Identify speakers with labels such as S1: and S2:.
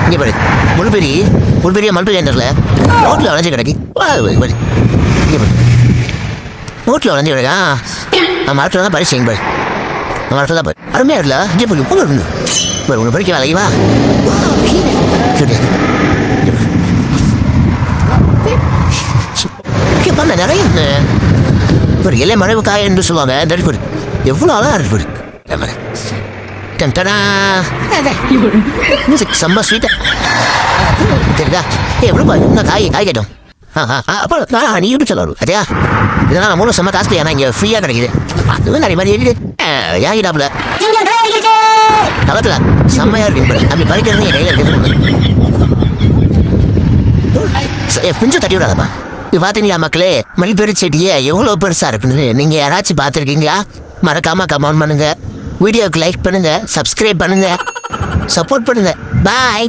S1: இங்கே பாரு முழுபெரிய மல்பெரிய தெரியல ரோட்டில் வளைஞ்சு கிடக்கு இங்கே பாரு ரோட்டில் வளைஞ்சு கிடக்கா நான் மரத்தில் தான் பரிசு பாரு நான் மரத்தில் தான் பாரு அருமையாக இருக்கல இங்கே போய் உட்காந்து பாரு உன்னை பறிக்க வேலைக்கு வா பண்ண நிறைய ஒரு இலை மறைவு காய் என்று சொல்லுவாங்க தடுப்பு எவ்வளோ அழகாக இருக்கு செம்ம ஸ்வீட்டா சரிதா எவ்வளோ இன்னும் காய் கேட்டோம் அப்போ நான் நீ யூடியூப் சொல்லணும் அதே இதெல்லாம் நான் மூணு செம்ம காஸ்ட்லி ஆனால் இங்கே ஃப்ரீயாக கிடைக்குது அதுவும் நிறைய மாதிரி இருக்குது ஏங்கிட்டாப்புல தளத்தில் செம்மையாக இருக்கு அப்படி பறிக்கிறது என் கையில் இருக்குது கொஞ்சம் தட்டி விடாதப்பா இது பார்த்தீங்களா மக்களே மல்பெரி செடியே எவ்வளோ பெருசாக இருக்குன்னு நீங்கள் யாராச்சும் பார்த்துருக்கீங்களா மறக்காமல் கமெண்ட் பண்ணுங்கள் வீடியோவுக்கு லைக் பண்ணுங்கள் சப்ஸ்கிரைப் பண்ணுங்கள் சப்போர்ட் பண்ணுங்கள் பாய்.